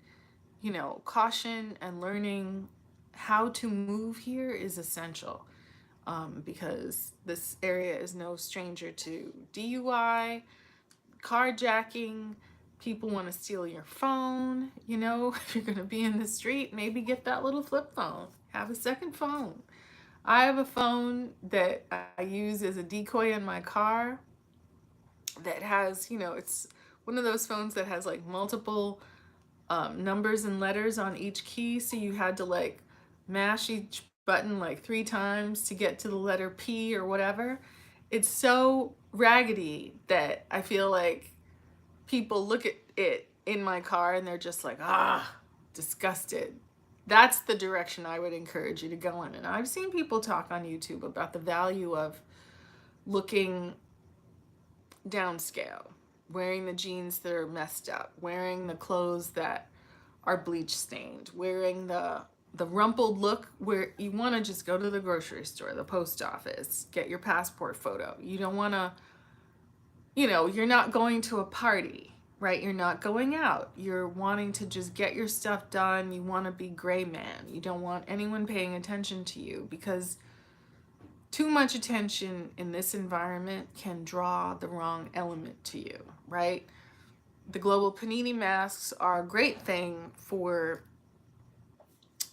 caution and learning how to move here is essential, because this area is no stranger to DUI, carjacking. People want to steal your phone. If you're going to be in the street, maybe get that little flip phone. Have a second phone. I have a phone that I use as a decoy in my car that has, it's one of those phones that has like multiple numbers and letters on each key. So you had to like mash each button like 3 times to get to the letter P or whatever. It's so raggedy that I feel like people look at it in my car and they're just like, disgusted. That's the direction I would encourage you to go in. And I've seen people talk on YouTube about the value of looking downscale, wearing the jeans that are messed up, wearing the clothes that are bleach stained, wearing the rumpled look where you want to just go to the grocery store, the post office, get your passport photo. You don't want to, you're not going to a party, right? You're not going out. You're wanting to just get your stuff done. You want to be gray man. You don't want anyone paying attention to you, because too much attention in this environment can draw the wrong element to you, right? The global panini masks are a great thing for,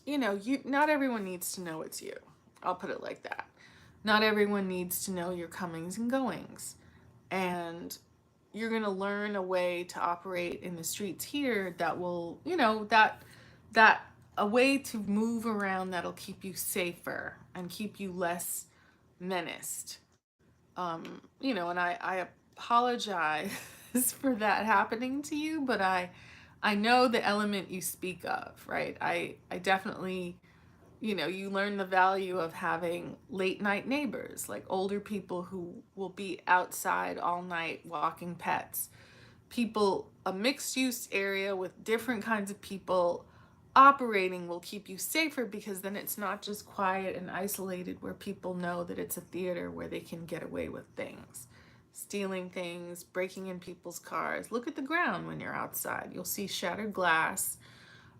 not everyone needs to know it's you. I'll put it like that. Not everyone needs to know your comings and goings. And you're going to learn a way to operate in the streets here that will, that a way to move around that'll keep you safer and keep you less menaced. And I apologize for that happening to you, but I know the element you speak of, right? I definitely, you learn the value of having late night neighbors, like older people who will be outside all night walking pets. People, a mixed use area with different kinds of people operating will keep you safer, because then it's not just quiet and isolated where people know that it's a theater where they can get away with things. Stealing things, breaking in people's cars. Look at the ground when you're outside. You'll see shattered glass.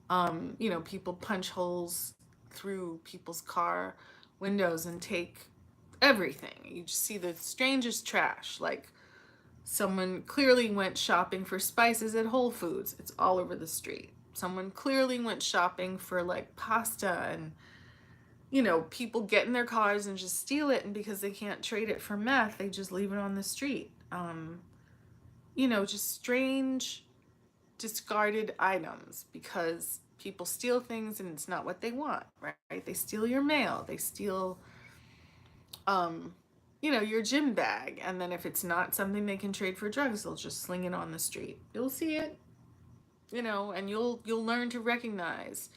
People punch holes through people's car windows and take everything. You just see the strangest trash. Like someone clearly went shopping for spices at Whole Foods. It's all over the street. Someone clearly went shopping for like pasta, and people get in their cars and just steal it, and because they can't trade it for meth, they just leave it on the street. Just strange discarded items, because people steal things and it's not what they want, right? They steal your mail, they steal your gym bag, and then if it's not something they can trade for drugs, they'll just sling it on the street. You'll see it, and you'll learn to recognize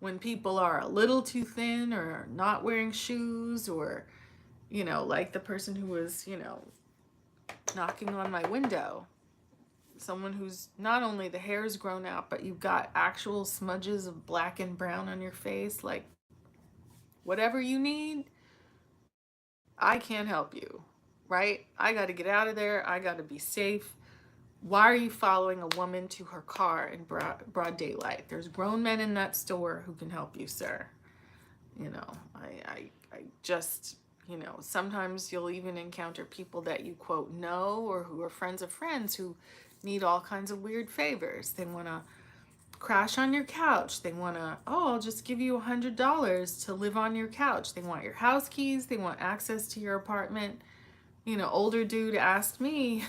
when people are a little too thin or not wearing shoes, or like the person who was knocking on my window. Someone who's not only the hair's grown out, but you've got actual smudges of black and brown on your face. Like, whatever you need, I can't help you, right? I got to get out of there. I got to be safe. Why are you following a woman to her car in broad daylight? There's grown men in that store who can help you, sir. I just, sometimes you'll even encounter people that you quote know, or who are friends of friends, who need all kinds of weird favors. They want to crash on your couch. They want to, I'll just give you $100 to live on your couch. They want your house keys. They want access to your apartment. Older dude asked me,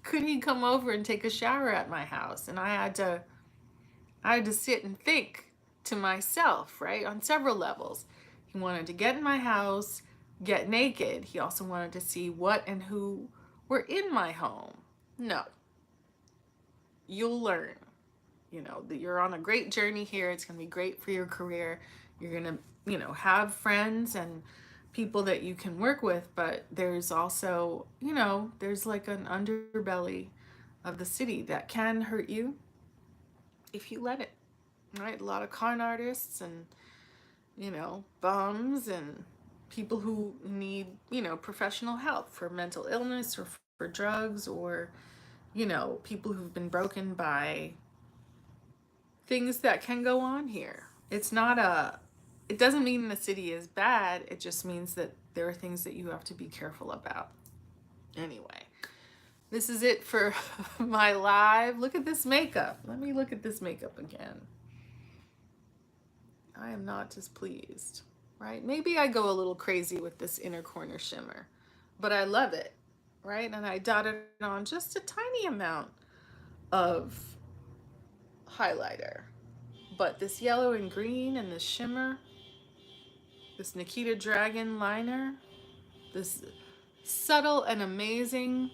could he come over and take a shower at my house? And I had to sit and think to myself, right, on several levels. He wanted to get in my house, get naked. He also wanted to see what and who were in my home. No. You'll learn. That you're on a great journey here. It's going to be great for your career. You're going to, have friends and people that you can work with, but there's also, there's like an underbelly of the city that can hurt you if you let it, right? A lot of con artists and, bums and people who need, professional help for mental illness or for drugs, or, people who've been broken by things that can go on here. It doesn't mean the city is bad. It just means that there are things that you have to be careful about. Anyway, this is it for my live. Look at this makeup. Let me look at this makeup again. I am not displeased, right? Maybe I go a little crazy with this inner corner shimmer, but I love it, right? And I dotted on just a tiny amount of highlighter. But this yellow and green and this shimmer, this Nikita Dragon liner, this subtle and amazing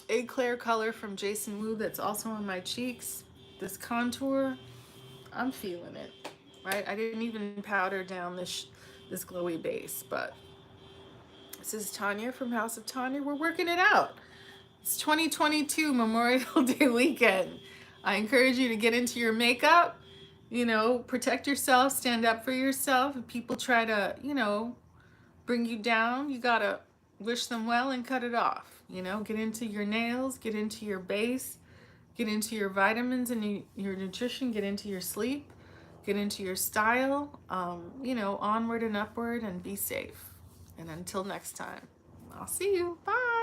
eclair color from Jason Wu that's also on my cheeks, this contour, I'm feeling it, right? I didn't even powder down this glowy base, but this is Tanya from House of Tanya. We're working it out. It's 2022 Memorial Day weekend. I encourage you to get into your makeup, you know, protect yourself, stand up for yourself. If people try to, you know, bring you down, you gotta wish them well and cut it off. You know, get into your nails, get into your base, get into your vitamins and your nutrition, get into your sleep, get into your style, you know, onward and upward, and be safe. And until next time, I'll see you. Bye.